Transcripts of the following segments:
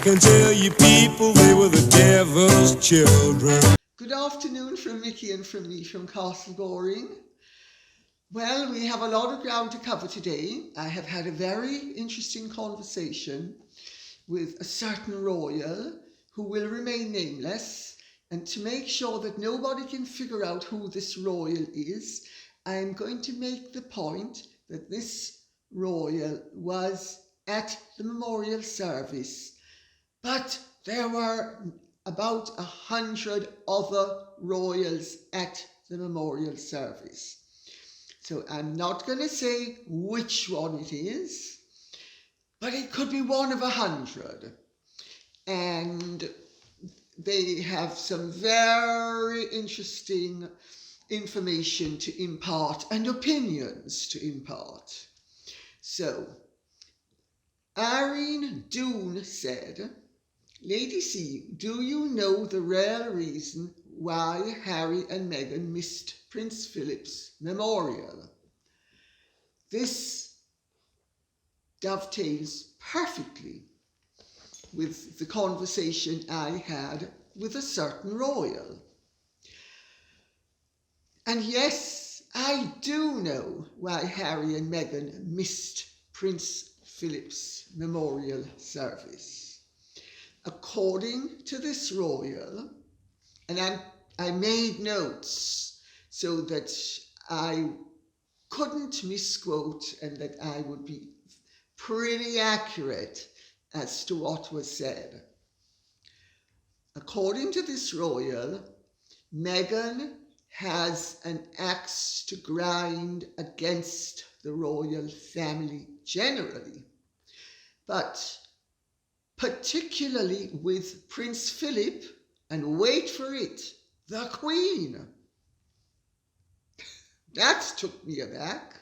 can tell you people they were the devil's children. Good afternoon from Mickey and from me from Castle Goring. Well, we have a lot of ground to cover today. I have had a very interesting conversation with a certain royal who will remain nameless, and to make sure that nobody can figure out who this royal is, I am going to make the point that this royal was at the memorial service, but there were about 100 other royals at the memorial service. So I'm not going to say which one it is, but it could be one of 100. And they have some very interesting information to impart and opinions to impart. So, Irene Doone said, "Lady C, do you know the real reason why Harry and Meghan missed Prince Philip's memorial?" This dovetails perfectly with the conversation I had with a certain royal. And yes, I do know why Harry and Meghan missed Prince Philip's memorial service. According to this royal, and I made notes so that I couldn't misquote and that I would be pretty accurate as to what was said. According to this royal, Meghan has an axe to grind against the royal family generally, but particularly with Prince Philip, and wait for it, the Queen. That took me aback,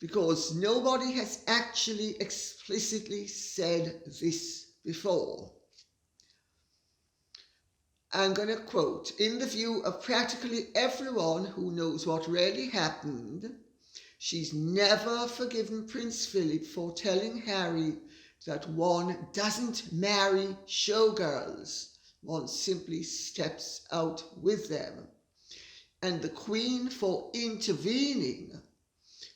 because nobody has actually explicitly said this before. I'm going to quote, "In the view of practically everyone who knows what really happened, she's never forgiven Prince Philip for telling Harry that one doesn't marry showgirls, one simply steps out with them, and the Queen for intervening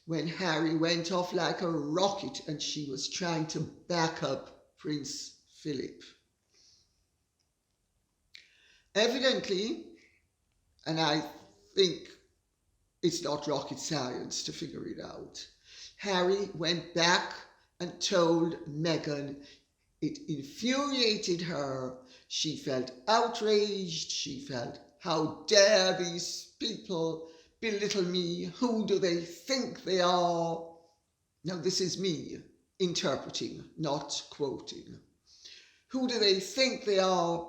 when Harry went off like a rocket and she was trying to back up Prince Philip." Evidently, and I think it's not rocket science to figure it out, Harry went back and told Meghan. It infuriated her. She felt outraged. She felt, how dare these people belittle me? Who do they think they are? Now, this is me interpreting, not quoting. Who do they think they are?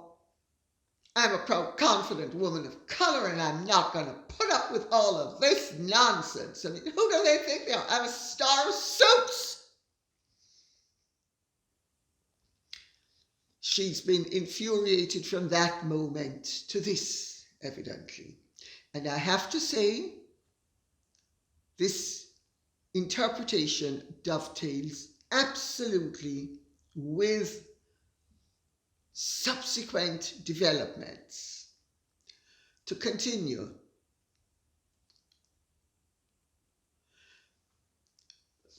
I'm a proud, confident woman of colour, and I'm not going to put up with all of this nonsense. I mean, who do they think they are? I'm a star of soaps. She's been infuriated from that moment to this, evidently. And I have to say, this interpretation dovetails absolutely with subsequent developments. To continue,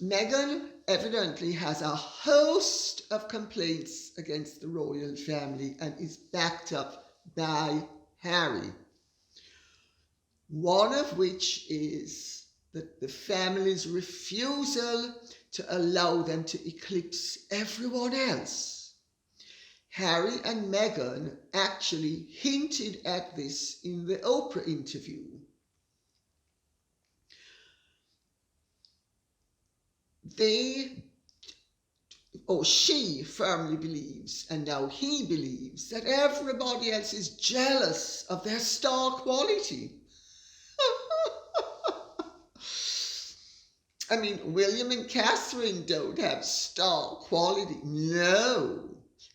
Meghan evidently has a host of complaints against the royal family and is backed up by Harry. One of which is that the family's refusal to allow them to eclipse everyone else. Harry and Meghan actually hinted at this in the Oprah interview. She firmly believes, and now he believes, that everybody else is jealous of their star quality. I mean, William and Catherine don't have star quality. No.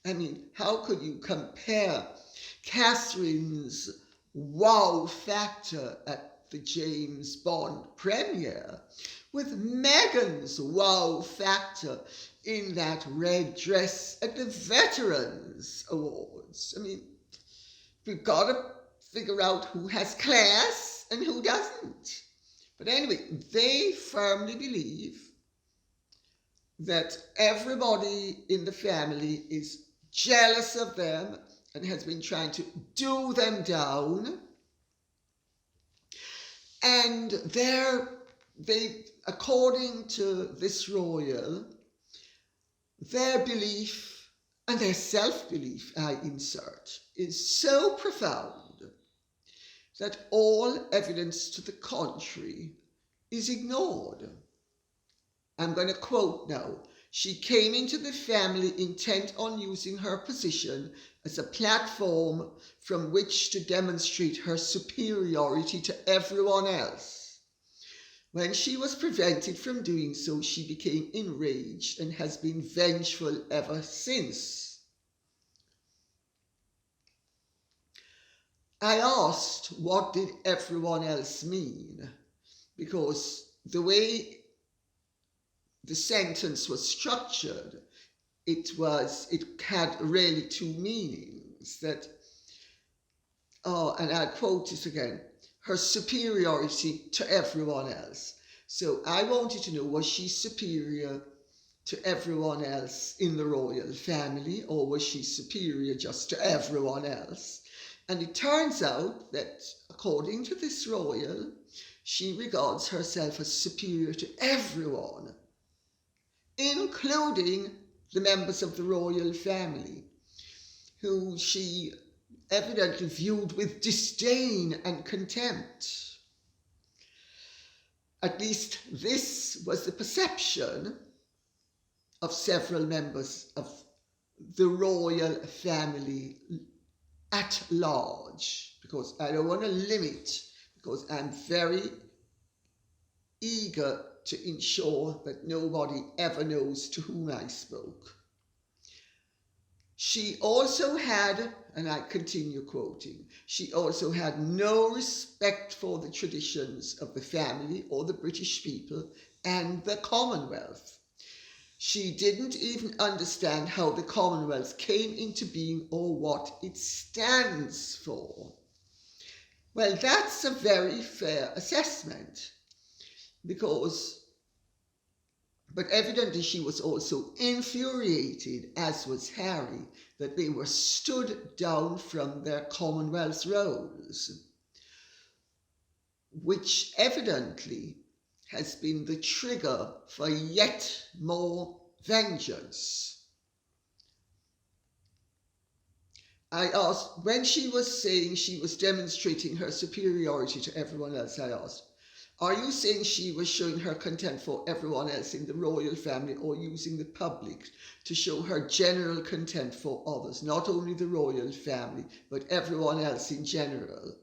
I mean, how could you compare Catherine's wow factor at the James Bond premiere with Meghan's wow factor in that red dress at the Veterans Awards. I mean, we've got to figure out who has class and who doesn't. But anyway, they firmly believe that everybody in the family is jealous of them and has been trying to do them down. And according to this royal, their belief and their self-belief, I insert, is so profound that all evidence to the contrary is ignored. I'm going to quote now. She came into the family intent on using her position as a platform from which to demonstrate her superiority to everyone else. When she was prevented from doing so, she became enraged and has been vengeful ever since. I asked, what did everyone else mean? Because the way the sentence was structured, it had really two meanings. That, and I'll quote it again, her superiority to everyone else. So I wanted to know, was she superior to everyone else in the royal family, or was she superior just to everyone else? And it turns out that, according to this royal, she regards herself as superior to everyone, including the members of the royal family, who she evidently viewed with disdain and contempt. At least this was the perception of several members of the royal family at large, because I don't want to limit, because I'm very eager to ensure that nobody ever knows to whom I spoke. She also had, and I continue quoting, she also had no respect for the traditions of the family or the British people and the Commonwealth. She didn't even understand how the Commonwealth came into being or what it stands for. Well, that's a very fair assessment, but evidently she was also infuriated, as was Harry, that they were stood down from their Commonwealth roles, which evidently has been the trigger for yet more vengeance. I asked, when she was saying she was demonstrating her superiority to everyone else, I asked, are you saying she was showing her contempt for everyone else in the royal family, or using the public to show her general contempt for others, not only the royal family, but everyone else in general?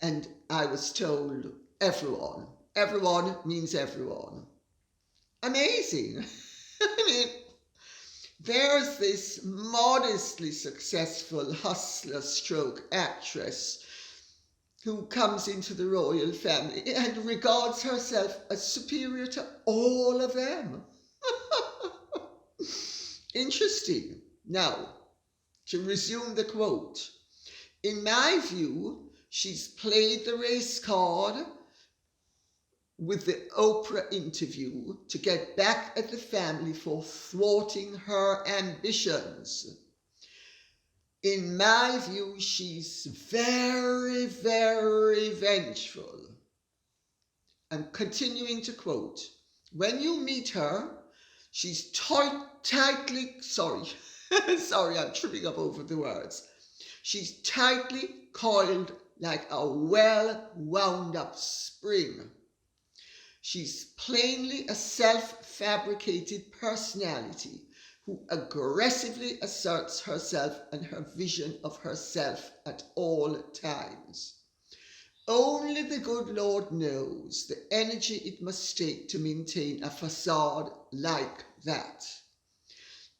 And I was told, everyone. Everyone means everyone. Amazing. I mean, there's this modestly successful hustler stroke actress who comes into the royal family and regards herself as superior to all of them. Interesting. Now, to resume the quote. In my view, she's played the race card with the Oprah interview to get back at the family for thwarting her ambitions. In my view, she's very, very vengeful. I'm continuing to quote. When you meet her, she's tightly, sorry, I'm tripping up over the words. She's tightly coiled like a well-wound up spring. She's plainly a self-fabricated personality who aggressively asserts herself and her vision of herself at all times. Only the good Lord knows the energy it must take to maintain a facade like that.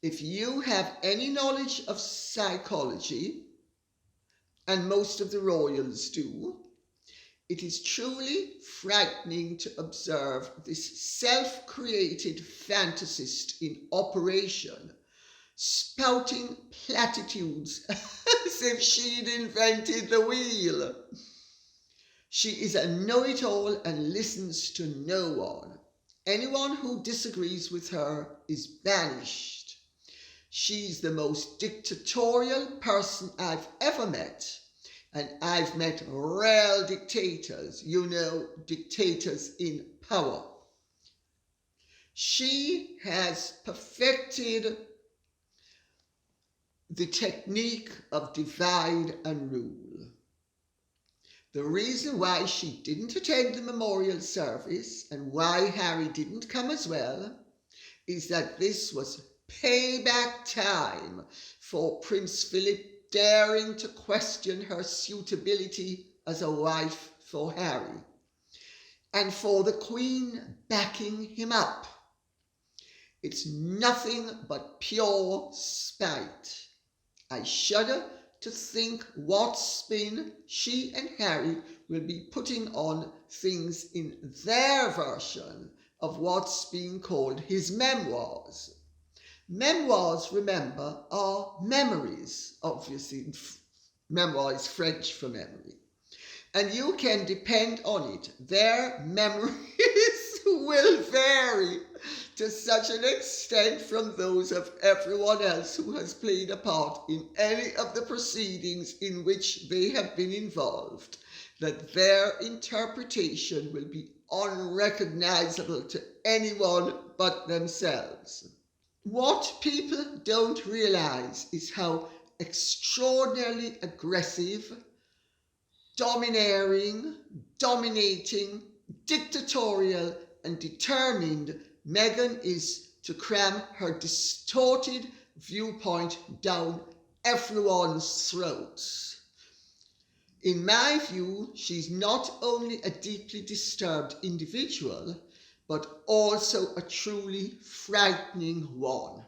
If you have any knowledge of psychology, and most of the royals do, It is truly frightening to observe this self-created fantasist in operation, spouting platitudes as if she'd invented the wheel. She is a know-it-all and listens to no one. Anyone who disagrees with her is banished. She's the most dictatorial person I've ever met, and I've met real dictators, dictators in power. She has perfected the technique of divide and rule. The reason why she didn't attend the memorial service and why Harry didn't come as well is that this was payback time for Prince Philip daring to question her suitability as a wife for Harry, and for the Queen backing him up. It's nothing but pure spite. I shudder to think what spin she and Harry will be putting on things in their version of what's being called his memoirs. Memoirs, remember, are memories. Obviously, memoir is French for memory. And you can depend on it. Their memories will vary to such an extent from those of everyone else who has played a part in any of the proceedings in which they have been involved, that their interpretation will be unrecognisable to anyone but themselves. What people don't realise is how extraordinarily aggressive, domineering, dominating, dictatorial and determined Meghan is to cram her distorted viewpoint down everyone's throats. In my view, she's not only a deeply disturbed individual, but also a truly frightening one.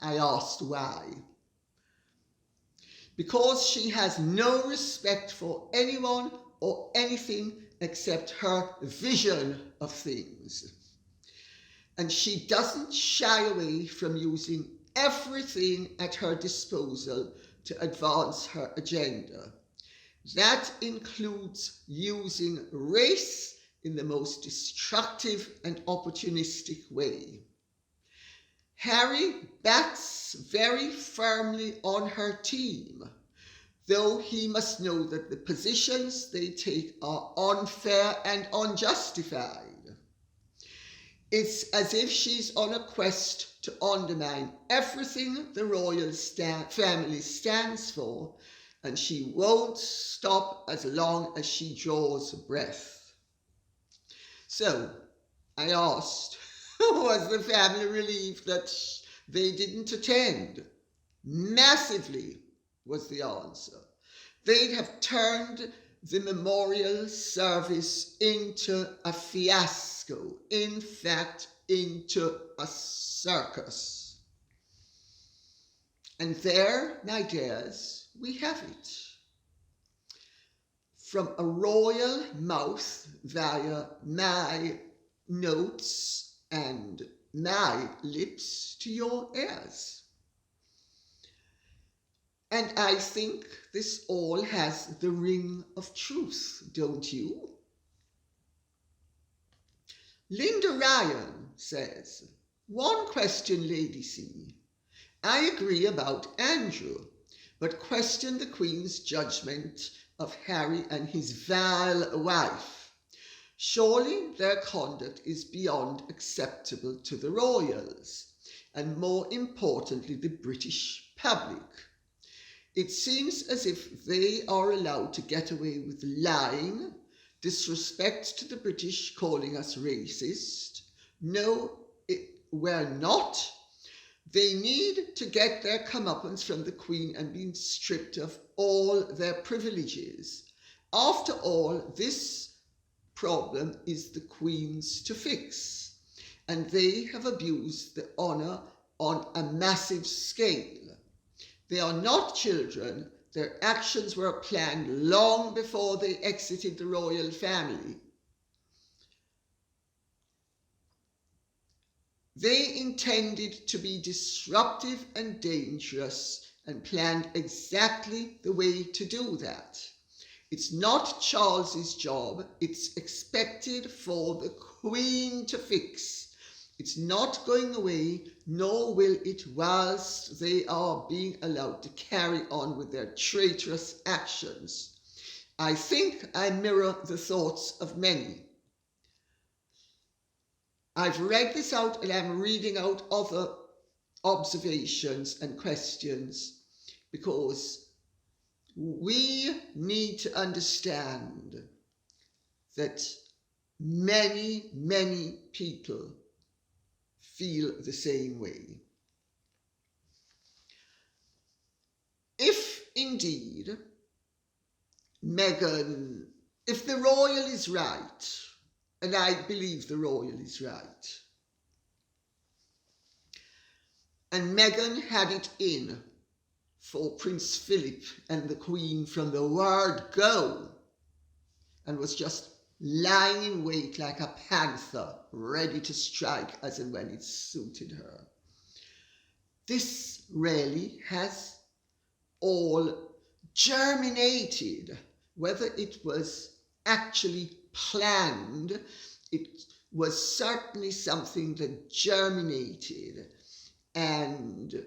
I asked why. Because she has no respect for anyone or anything except her vision of things. And she doesn't shy away from using everything at her disposal to advance her agenda. That includes using race in the most destructive and opportunistic way. Harry bats very firmly on her team, though he must know that the positions they take are unfair and unjustified. It's as if she's on a quest to undermine everything the royal family stands for, and she won't stop as long as she draws breath. So, I asked, was the family relieved that they didn't attend? Massively, was the answer. They'd have turned the memorial service into a fiasco, in fact, into a circus. And there, my dears, we have it. From a royal mouth via my notes and my lips to your ears. And I think this all has the ring of truth, don't you? Linda Ryan says, one question, Lady C. I agree about Andrew, but question the Queen's judgment of Harry and his vile wife. Surely their conduct is beyond acceptable to the royals, and more importantly, the British public. It seems as if they are allowed to get away with lying, disrespect to the British, calling us racist. No, we're not. They need to get their comeuppance from the Queen and being stripped of all their privileges. After all, this problem is the Queen's to fix, and they have abused the honour on a massive scale. They are not children, Their actions were planned long before they exited the royal family. They intended to be disruptive and dangerous and planned exactly the way to do that. It's not Charles's job, it's expected for the Queen to fix. It's not going away, nor will it whilst they are being allowed to carry on with their traitorous actions. I think I mirror the thoughts of many. I've read this out and I'm reading out other observations and questions because we need to understand that many, many people feel the same way. If indeed Meghan, if the royal is right, and I believe the royal is right, and Meghan had it in for Prince Philip and the Queen from the word go, and was just lying in wait like a panther, ready to strike as and when it suited her. This really has all germinated, whether it was actually planned, it was certainly something that germinated, and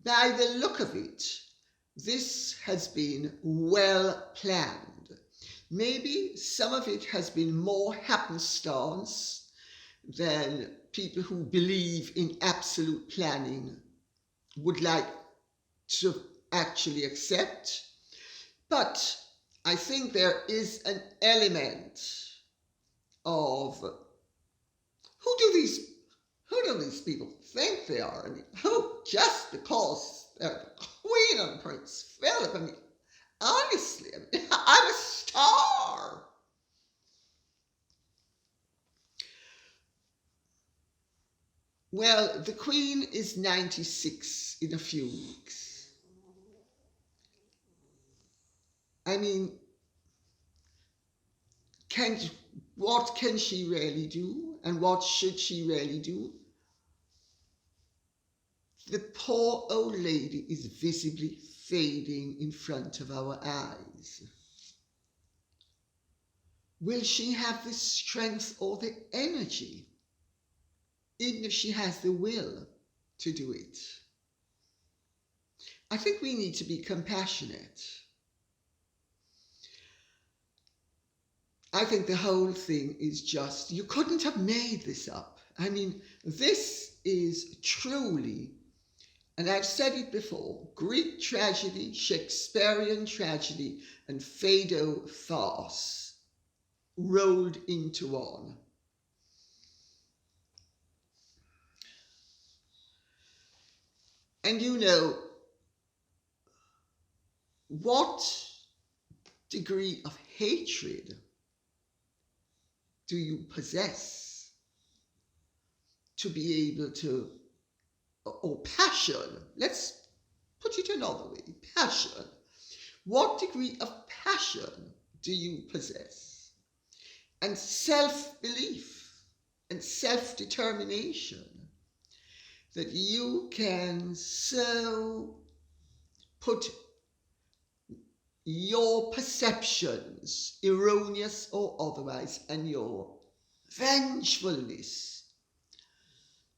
by the look of it, this has been well planned. Maybe some of it has been more happenstance than people who believe in absolute planning would like to actually accept. But I think there is an element of who do these people think they are? I mean, who, just because they're the Queen and Prince Philip? I mean, honestly, I mean, I'm a star. Well, the Queen is 96 in a few weeks. I mean, what can she really do? And what should she really do? The poor old lady is visibly fading in front of our eyes. Will she have the strength or the energy, even if she has the will to do it? I think we need to be compassionate. I think the whole thing is just, you couldn't have made this up. I mean, this is truly, and I've said it before, Greek tragedy, Shakespearean tragedy, and Phaedo farce rolled into one. And you know, what degree of hatred do you possess to be able to, or passion, let's put it another way, passion. What degree of passion do you possess? And self-belief and self-determination that you can so put your perceptions, erroneous or otherwise, and your vengefulness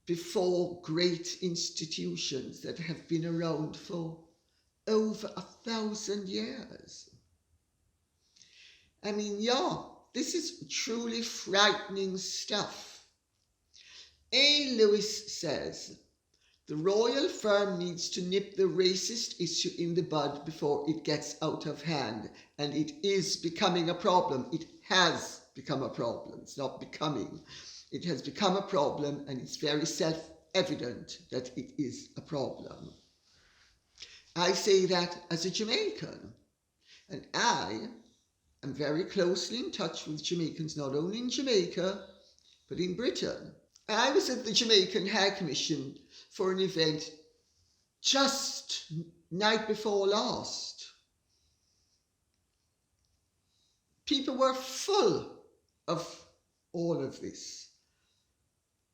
before great institutions that have been around for over 1,000 years. I mean, yeah, this is truly frightening stuff. A. Lewis says, the royal firm needs to nip the racist issue in the bud before it gets out of hand. And it is becoming a problem. It has become a problem. It's not becoming. It has become a problem, and it's very self-evident that it is a problem. I say that as a Jamaican. And I am very closely in touch with Jamaicans, not only in Jamaica, but in Britain. I was at the Jamaican High Commission for an event just night before last. People were full of all of this.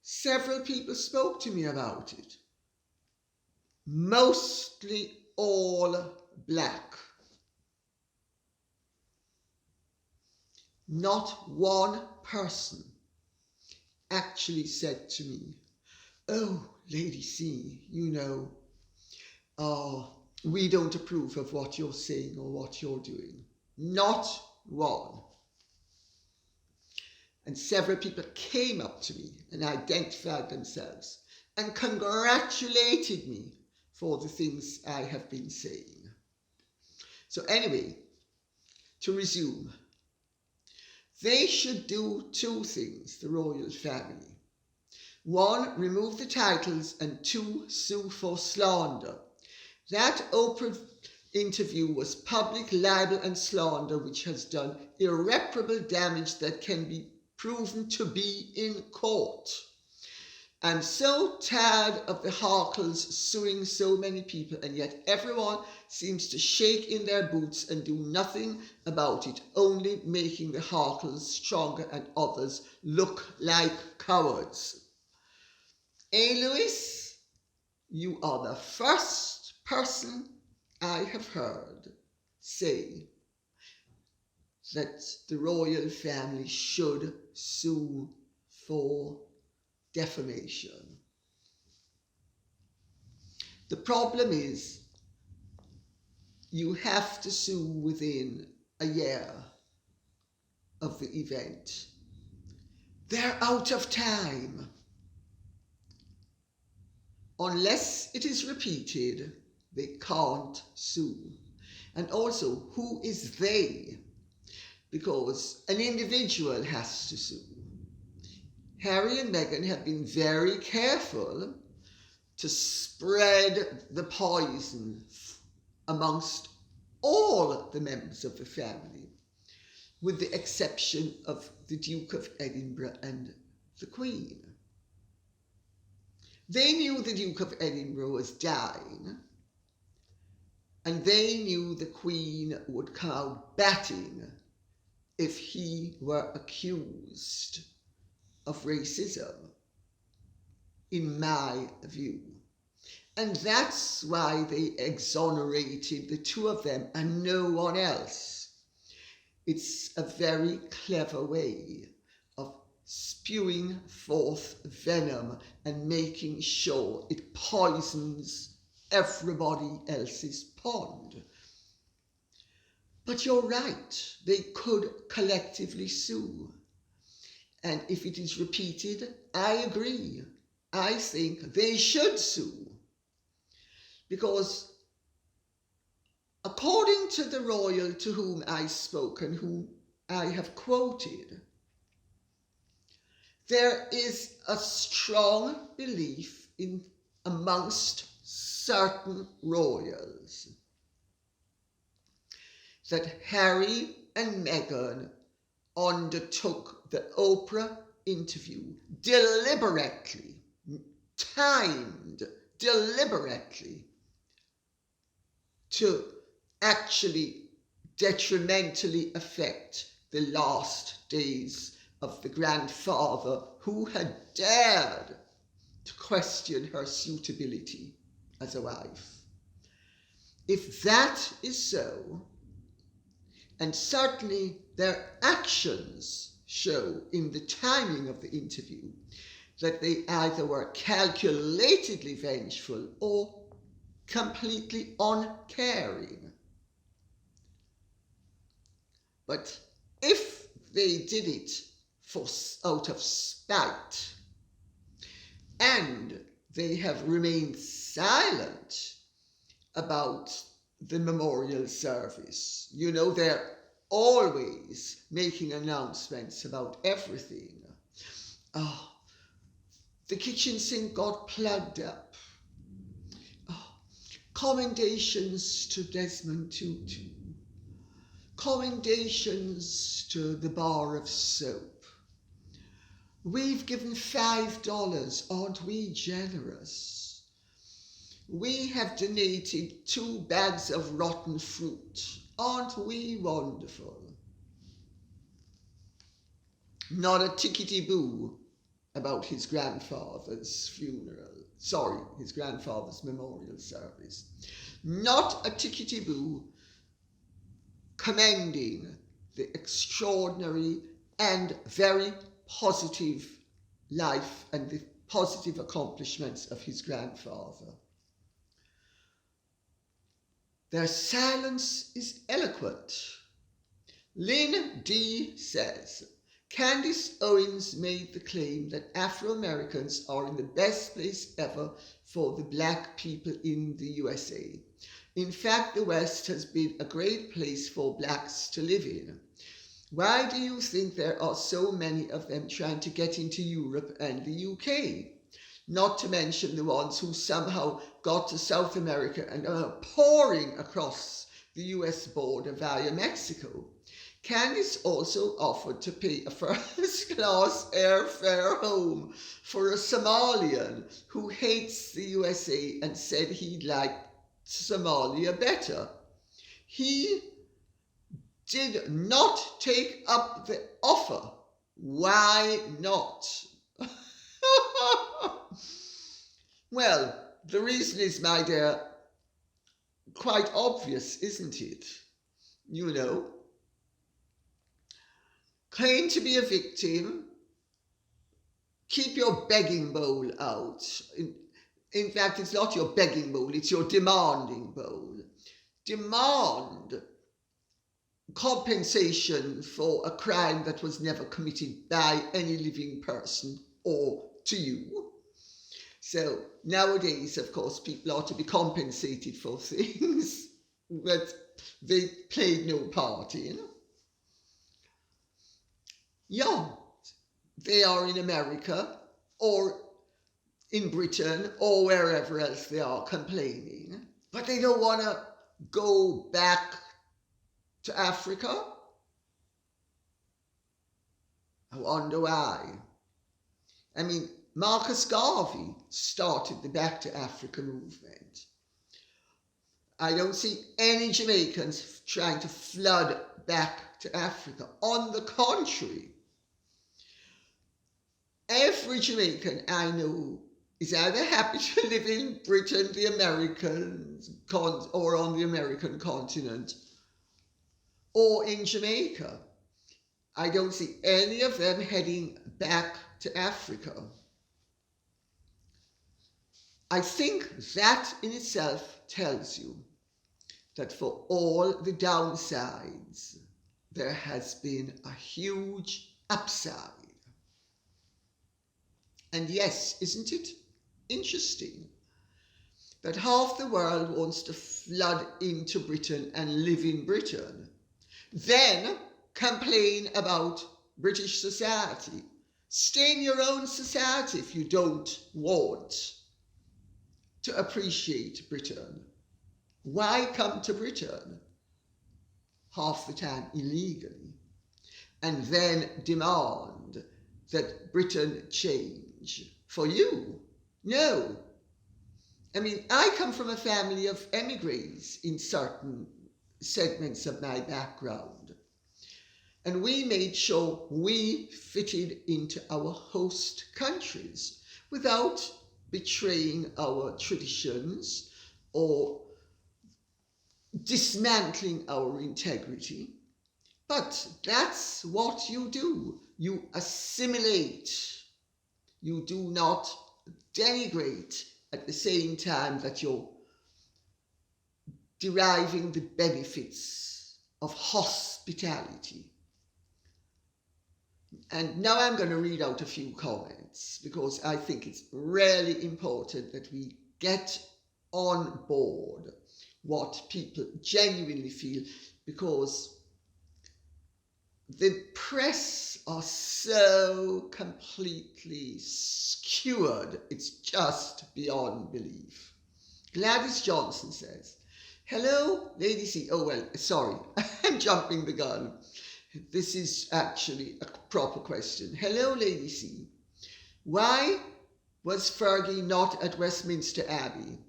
Several people spoke to me about it. Mostly all black. Not one person actually said to me, "Oh, Lady C, we don't approve of what you're saying or what you're doing." Not one. And several people came up to me and identified themselves and congratulated me for the things I have been saying. So anyway, to resume, they should do two things, the royal family. One, remove the titles, and two, sue for slander. That Oprah interview was public libel and slander, which has done irreparable damage that can be proven to be in court. I'm so tired of the Harkles suing so many people, and yet everyone seems to shake in their boots and do nothing about it, only making the Harkles stronger and others look like cowards. Lewis, you are the first person I have heard say that the royal family should sue for defamation. The problem is you have to sue within a year of the event. They're out of time. Unless it is repeated, they can't sue. And also, who is they? Because an individual has to sue. Harry and Meghan have been very careful to spread the poison amongst all the members of the family, with the exception of the Duke of Edinburgh and the Queen. They knew the Duke of Edinburgh was dying, and they knew the Queen would come out batting if he were accused of racism, in my view. And that's why they exonerated the two of them and no one else. It's a very clever way of spewing forth venom and making sure it poisons everybody else's pond. But you're right, they could collectively sue. And if it is repeated, I agree. I think they should sue. Because according to the royal to whom I spoke and whom I have quoted, there is a strong belief amongst certain royals that Harry and Meghan undertook the Oprah interview deliberately, timed deliberately, to actually detrimentally affect the last days of the grandfather who had dared to question her suitability as a wife. If that is so, and certainly their actions show in the timing of the interview that they either were calculatedly vengeful or completely uncaring. But if they did it out of spite, and they have remained silent about the memorial service, they're always making announcements about everything. Oh, the kitchen sink got plugged up. Oh, commendations to Desmond Tutu. Commendations to the bar of soap. We've given $5, aren't we generous? We have donated 2 bags of rotten fruit. Aren't we wonderful? Not a tickety-boo about his grandfather's funeral. Sorry, his grandfather's memorial service. Not a tickety-boo commending the extraordinary and very positive life and the positive accomplishments of his grandfather. Their silence is eloquent. Lynn D. says, Candace Owens made the claim that Afro-Americans are in the best place ever for the black people in the USA. In fact, the West has been a great place for blacks to live in. Why do you think there are so many of them trying to get into Europe and the UK? Not to mention the ones who somehow got to South America and are pouring across the US border via Mexico. Candace also offered to pay a first-class airfare home for a Somalian who hates the USA and said he'd like Somalia better. He did not take up the offer. Why not? Well, the reason is, my dear, quite obvious, isn't it? You know, claim to be a victim, keep your begging bowl out. In fact, it's not your begging bowl, it's your demanding bowl. Demand compensation for a crime that was never committed by any living person or to you. So nowadays, of course, people are to be compensated for things that they played no part in. Yeah, they are in America or in Britain or wherever else they are complaining, but they don't want to go back to Africa. I wonder why. I mean, Marcus Garvey started the Back to Africa movement. I don't see any Jamaicans trying to flood back to Africa. On the contrary, every Jamaican I know is either happy to live in Britain, the Americans, or on the American continent, or in Jamaica. I don't see any of them heading back to Africa. I think that in itself tells you that for all the downsides, there has been a huge upside. And yes, isn't it interesting that half the world wants to flood into Britain and live in Britain, then complain about British society? Stay in your own society if you don't want to appreciate Britain. Why come to Britain? Half the time illegally. And then demand that Britain change for you? No. I mean, I come from a family of emigres in certain segments of my background. And we made sure we fitted into our host countries without betraying our traditions or dismantling our integrity. But that's what you do. You assimilate. You do not denigrate at the same time that you're deriving the benefits of hospitality. And now I'm going to read out a few comments because I think it's really important that we get on board what people genuinely feel, because the press are so completely skewered, it's just beyond belief. Gladys Johnson says, hello, Lady C. Oh, well, sorry, I'm jumping the gun. This is actually a proper question. Hello, Lady C. Why was Fergie not at Westminster Abbey?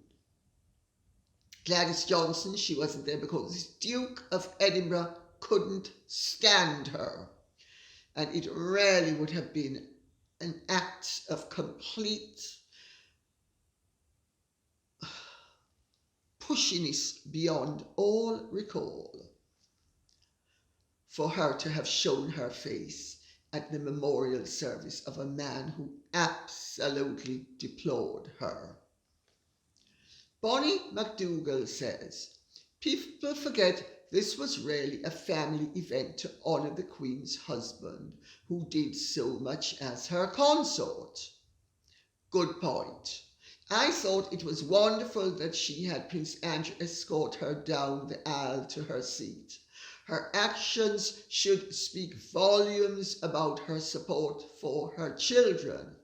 Gladys Johnson, she wasn't there because the Duke of Edinburgh couldn't stand her. And it really would have been an act of complete pushiness beyond all recall for her to have shown her face at the memorial service of a man who absolutely deplored her. Bonnie McDougall says, people forget this was really a family event to honour the Queen's husband, who did so much as her consort. Good point. I thought it was wonderful that she had Prince Andrew escort her down the aisle to her seat. Her actions should speak volumes about her support for her children.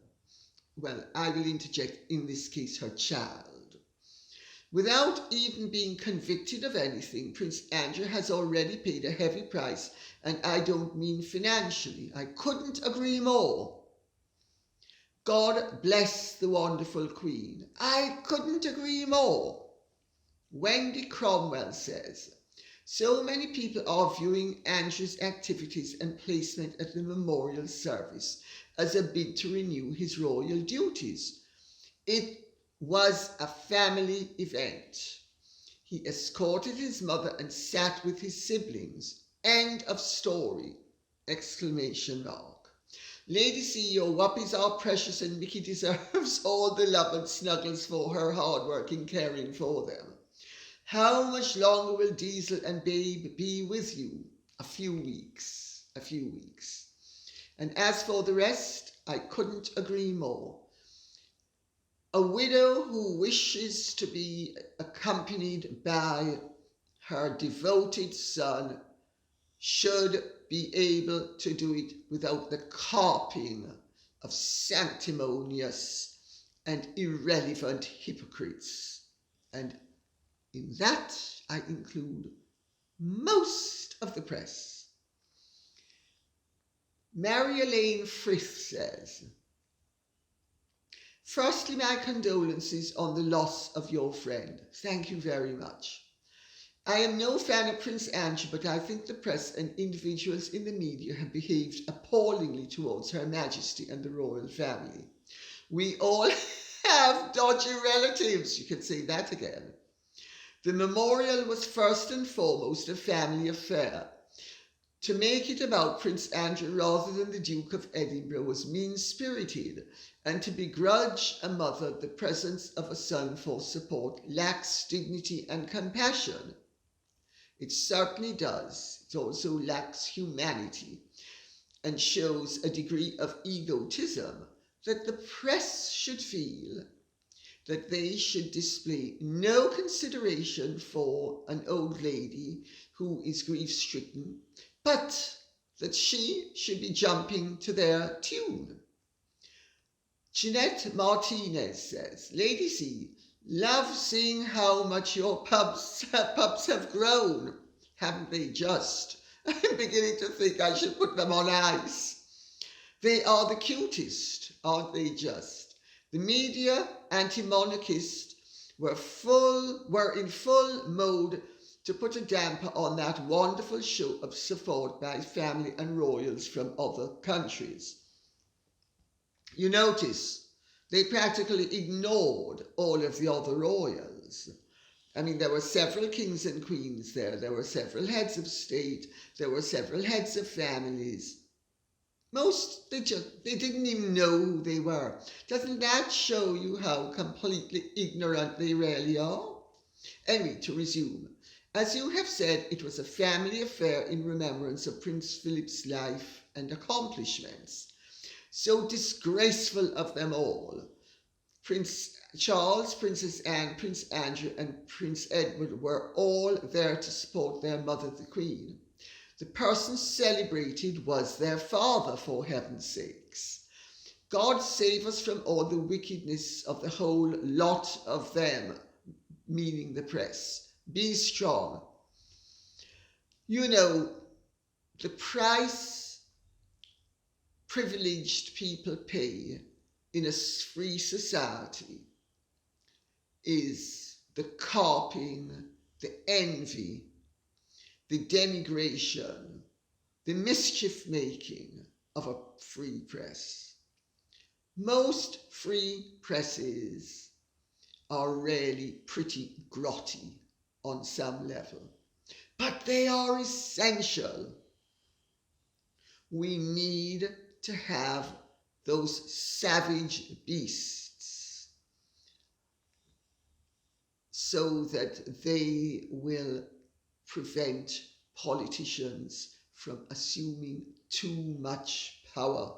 Well, I will interject, in this case, her child. Without even being convicted of anything, Prince Andrew has already paid a heavy price, and I don't mean financially. I couldn't agree more. God bless the wonderful Queen. I couldn't agree more. Wendy Cromwell says, so many people are viewing Andrew's activities and placement at the memorial service as a bid to renew his royal duties. It was a family event. He escorted his mother and sat with his siblings. End of story! Exclamation mark. Lady CEO, whoppies are precious and Mickey deserves all the love and snuggles for her hard work in caring for them. How much longer will Diesel and Babe be with you? A few weeks. And as for the rest, I couldn't agree more. A widow who wishes to be accompanied by her devoted son should be able to do it without the carping of sanctimonious and irrelevant hypocrites. And in that I include most of the press. Mary Elaine Frith says, firstly, my condolences on the loss of your friend. Thank you very much. I am no fan of Prince Andrew, but I think the press and individuals in the media have behaved appallingly towards Her Majesty and the royal family. We all have dodgy relatives, you can say that again. The memorial was first and foremost a family affair. To make it about Prince Andrew rather than the Duke of Edinburgh was mean-spirited, and to begrudge a mother the presence of a son for support lacks dignity and compassion. It certainly does. It also lacks humanity and shows a degree of egotism that the press should feel that they should display no consideration for an old lady who is grief-stricken, but that she should be jumping to their tune. Jeanette Martinez says, Lady C, love seeing how much your pups have grown. Haven't they just? I'm beginning to think I should put them on ice. They are the cutest, aren't they just? The media, anti-monarchists, were in full mode to put a damper on that wonderful show of support by family and royals from other countries. You notice they practically ignored all of the other royals. I mean, there were several kings and queens there. There were several heads of state. There were several heads of families. Most, they didn't even know who they were. Doesn't that show you how completely ignorant they really are? Anyway, to resume. As you have said, it was a family affair in remembrance of Prince Philip's life and accomplishments. So disgraceful of them all. Prince Charles, Princess Anne, Prince Andrew and Prince Edward were all there to support their mother, the Queen. The person celebrated was their father, for heaven's sakes. God save us from all the wickedness of the whole lot of them, meaning the press. Be strong. You know, the price privileged people pay in a free society is the carping, the envy, the denigration, the mischief-making of a free press. Most free presses are really pretty grotty on some level, but they are essential. We need to have those savage beasts so that they will prevent politicians from assuming too much power.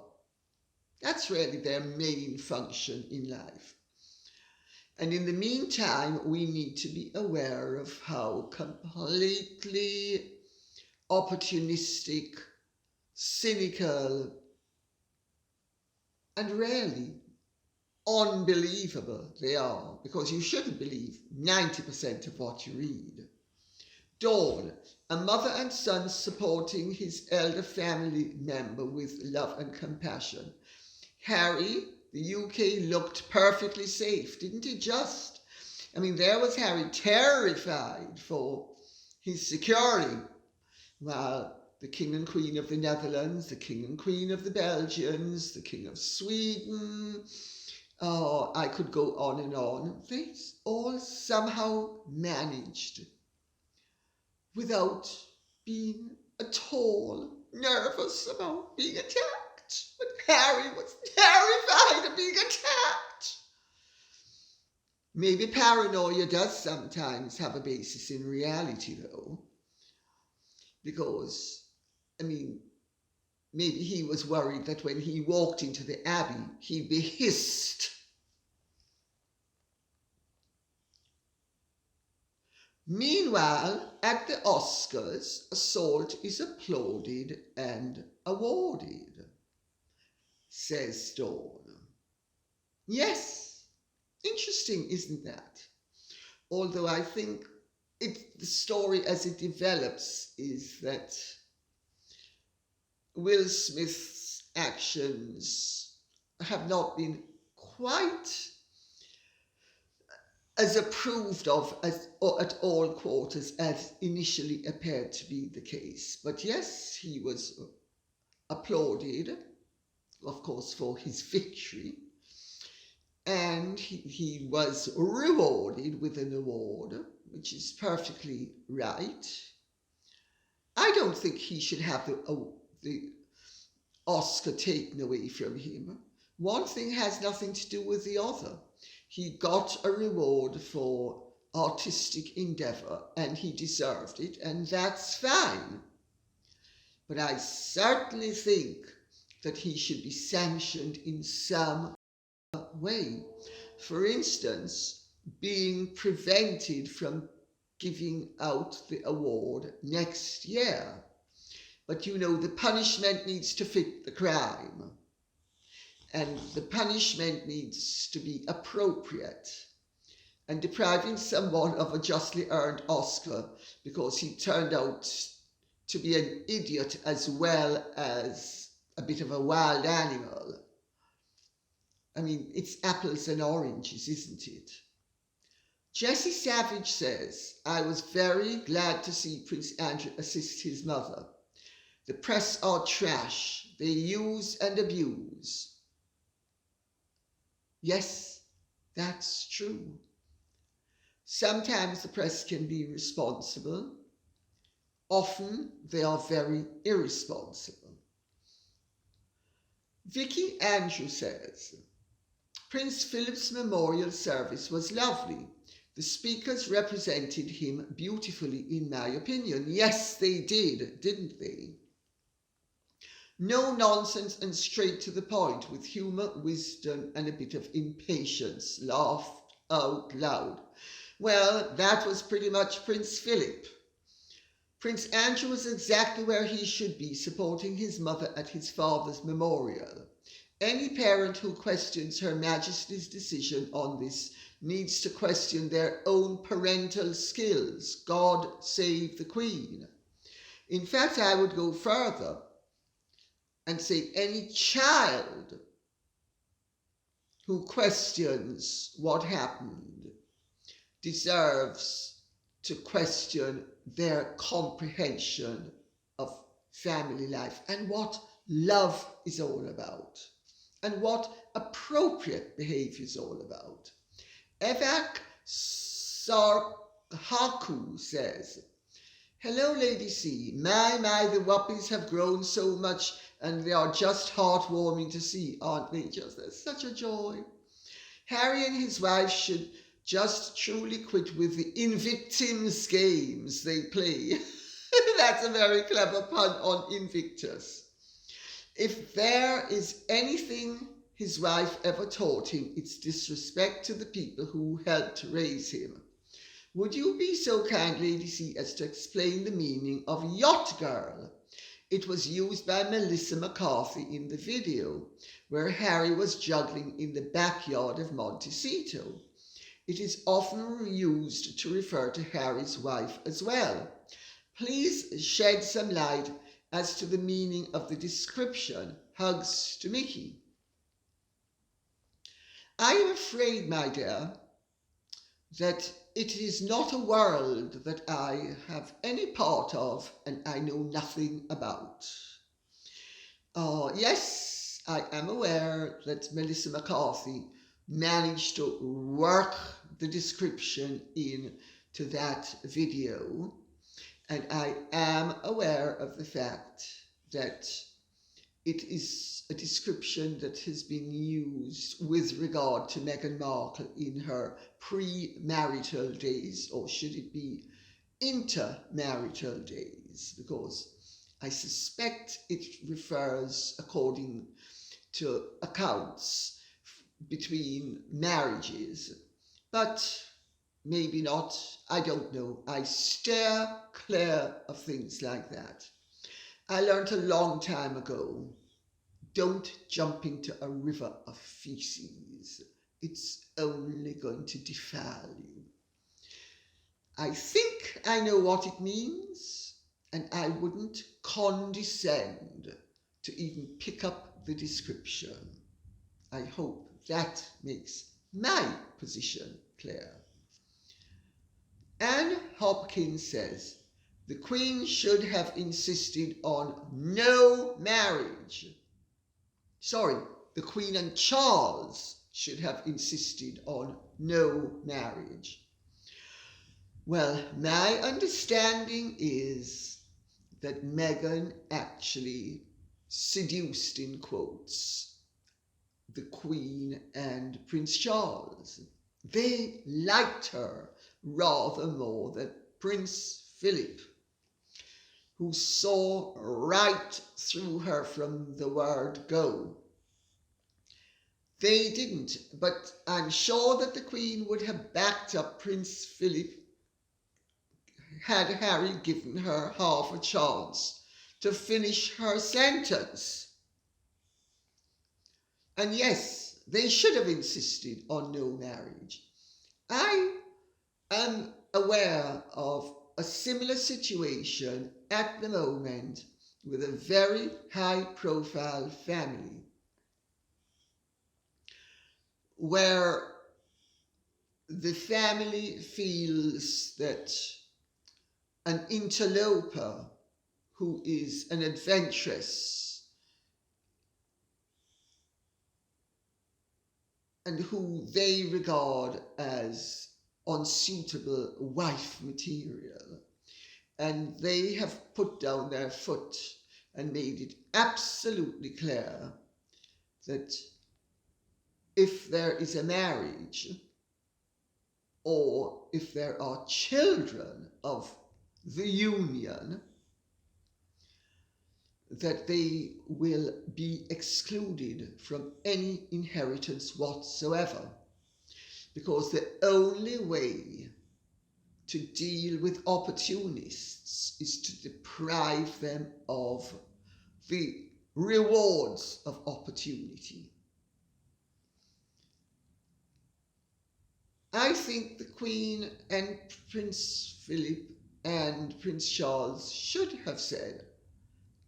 That's really their main function in life. And in the meantime, we need to be aware of how completely opportunistic, cynical, and really unbelievable they are, because you shouldn't believe 90% of what you read. Dawn, a mother and son supporting his elder family member with love and compassion. Harry, the UK looked perfectly safe, didn't it just? I mean, there was Harry terrified for his security, while the King and Queen of the Netherlands, the King and Queen of the Belgians, the King of Sweden, oh, I could go on, they all somehow managed without being at all nervous about being attacked. But Harry was terrified of being attacked. Maybe paranoia does sometimes have a basis in reality, though. Because, I mean, maybe he was worried that when he walked into the Abbey, he'd be hissed. Meanwhile, at the Oscars, assault is applauded and awarded, says Dawn. Yes, interesting, isn't that? Although I think the story as it develops is that Will Smith's actions have not been quite as approved of or at all quarters as initially appeared to be the case. But yes, he was applauded, of course, for his victory, and he was rewarded with an award, which is perfectly right. I don't think he should have the Oscar taken away from him. One thing has nothing to do with the other. He got a reward for artistic endeavour and he deserved it, and that's fine. But I certainly think that he should be sanctioned in some way. For instance, being prevented from giving out the award next year. But you know, the punishment needs to fit the crime. And the punishment needs to be appropriate. And depriving someone of a justly earned Oscar because he turned out to be an idiot as well as a bit of a wild animal. I mean, it's apples and oranges, isn't it? Jessie Savage says, I was very glad to see Prince Andrew assist his mother. The press are trash. They use and abuse. Yes, that's true. Sometimes the press can be responsible. Often they are very irresponsible. Vicky Andrew says, Prince Philip's memorial service was lovely. The speakers represented him beautifully, in my opinion. Yes, they did, didn't they? No nonsense and straight to the point, with humour, wisdom and a bit of impatience. Laughed out loud. Well, that was pretty much Prince Philip. Prince Andrew was exactly where he should be, supporting his mother at his father's memorial. Any parent who questions Her Majesty's decision on this needs to question their own parental skills. God save the Queen. In fact, I would go further and say any child who questions what happened deserves to question their comprehension of family life and what love is all about and what appropriate behavior is all about. Evak Sarhaku says, "Hello, Lady C. My, the whoppies have grown so much and they are just heartwarming to see, aren't they? Just, that's such a joy. Harry and his wife should just truly quit with the Invictims games they play." That's a very clever pun on Invictus. If there is anything his wife ever taught him, it's disrespect to the people who helped raise him. Would you be so kind, Lady C, as to explain the meaning of yacht girl? It was used by Melissa McCarthy in the video, where Harry was juggling in the backyard of Montecito. It is often used to refer to Harry's wife as well. Please shed some light as to the meaning of the description. Hugs to Mickey. I am afraid, my dear, that it is not a world that I have any part of and I know nothing about. Yes, I am aware that Melissa McCarthy managed to work the description into that video, and I am aware of the fact that it is a description that has been used with regard to Meghan Markle in her pre-marital days, or should it be intermarital days, because I suspect it refers, according to accounts, between marriages, but maybe not, I don't know. I steer clear of things like that. I learned a long time ago, don't jump into a river of feces. It's only going to defile you. I think I know what it means, and I wouldn't condescend to even pick up the description. I hope that makes my position clear. Anne Hopkins says, the Queen should have insisted on no marriage. Sorry, the Queen and Charles should have insisted on no marriage. Well, my understanding is that Meghan actually seduced, in quotes, the Queen and Prince Charles. They liked her rather more than Prince Philip, who saw right through her from the word go. They didn't, but I'm sure that the Queen would have backed up Prince Philip had Harry given her half a chance to finish her sentence. And yes, they should have insisted on no marriage. I am aware of a similar situation at the moment with a very high-profile family where the family feels that an interloper who is an adventuress and who they regard as unsuitable wife material, and they have put down their foot and made it absolutely clear that if there is a marriage or if there are children of the union, that they will be excluded from any inheritance whatsoever, because the only way to deal with opportunists is to deprive them of the rewards of opportunity. I think the Queen and Prince Philip and Prince Charles should have said,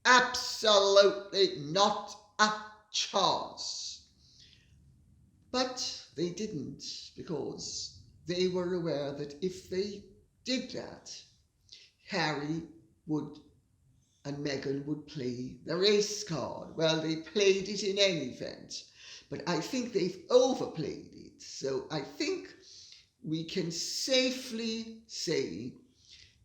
absolutely not a chance. But they didn't, because they were aware that if they did that, Harry would and Meghan would play the race card. Well, they played it in any event, but I think they've overplayed it. So I think we can safely say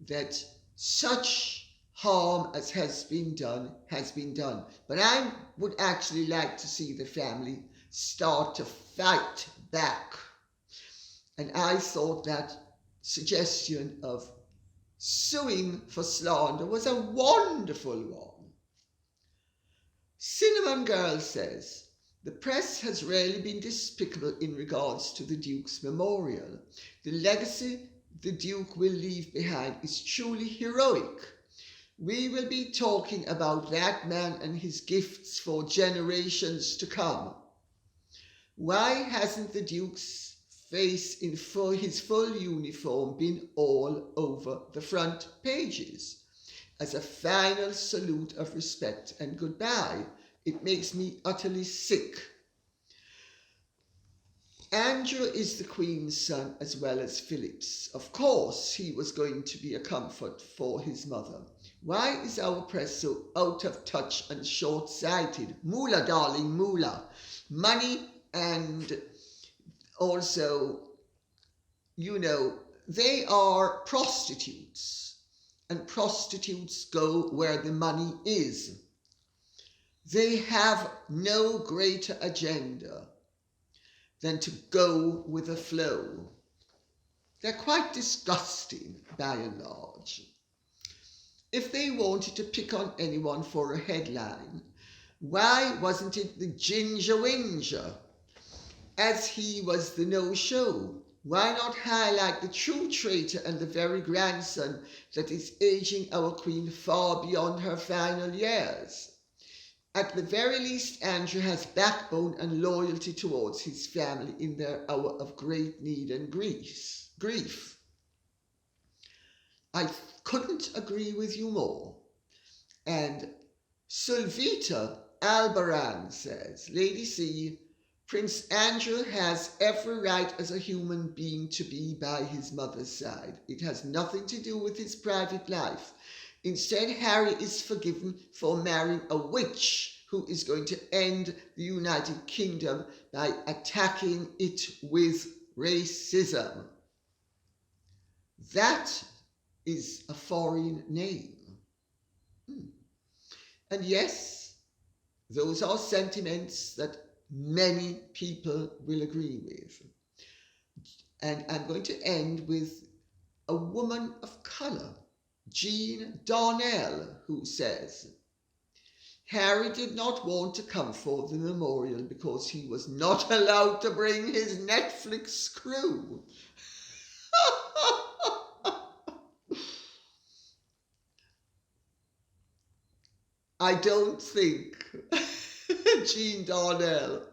that such harm as has been done has been done. But I would actually like to see the family start to fight back. And I thought that suggestion of suing for slander was a wonderful one. Cinnamon Girl says, the press has rarely been despicable in regards to the Duke's memorial. The legacy the Duke will leave behind is truly heroic. We will be talking about that man and his gifts for generations to come. Why hasn't the Duke's face in his full uniform been all over the front pages? As a final salute of respect and goodbye, it makes me utterly sick. Andrew is the Queen's son as well as Philip's. Of course, he was going to be a comfort for his mother. Why is our press so out of touch and short-sighted? Moolah, darling, moolah. Money and also, they are prostitutes. And prostitutes go where the money is. They have no greater agenda than to go with the flow. They're quite disgusting by and large. If they wanted to pick on anyone for a headline, why wasn't it the Ginger Whinger, as he was the no-show? Why not highlight the true traitor and the very grandson that is aging our Queen far beyond her final years? At the very least, Andrew has backbone and loyalty towards his family in their hour of great need and grief. I couldn't agree with you more. And Sulvita Albaran says, Lady C, Prince Andrew has every right as a human being to be by his mother's side. It has nothing to do with his private life. Instead, Harry is forgiven for marrying a witch who is going to end the United Kingdom by attacking it with racism. That is a foreign name. And yes, those are sentiments that many people will agree with. And I'm going to end with a woman of colour, Jean Darnell, who says, Harry did not want to come for the memorial because he was not allowed to bring his Netflix crew. I don't think, Jean Darnell,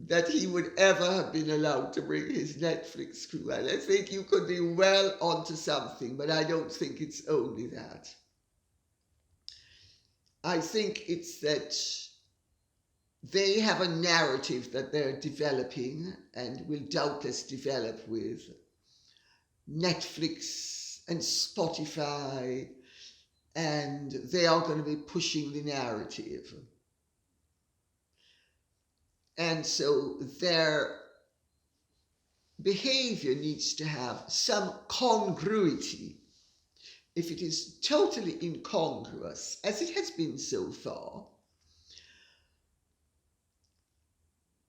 that he would ever have been allowed to bring his Netflix crew. And I think you could be well onto something, but I don't think it's only that. I think it's that they have a narrative that they're developing and will doubtless develop with Netflix and Spotify, and they are going to be pushing the narrative. And so their behavior needs to have some congruity. If it is totally incongruous, as it has been so far,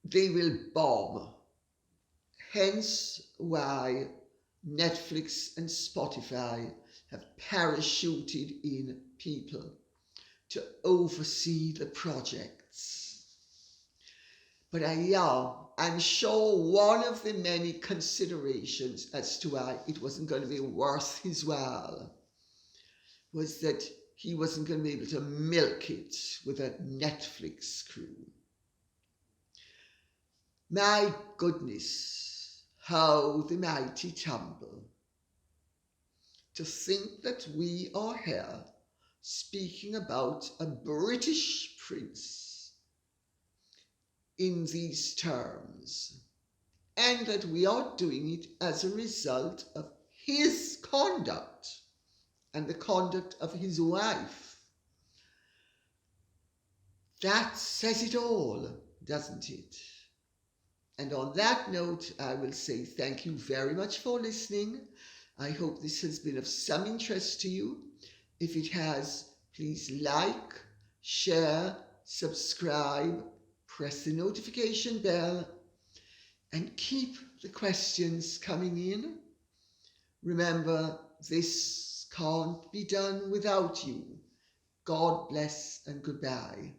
they will bomb. Hence why Netflix and Spotify have parachuted in people to oversee the projects. But I'm sure one of the many considerations as to why it wasn't going to be worth his while was that he wasn't going to be able to milk it with a Netflix crew. My goodness, how the mighty tumble. To think that we are here speaking about a British prince in these terms. and that we are doing it as a result of his conduct and the conduct of his wife. That says it all, doesn't it? And on that note, I will say thank you very much for listening. I hope this has been of some interest to you. If it has, please like, share, subscribe, press the notification bell, and keep the questions coming in. Remember, this can't be done without you. God bless and goodbye.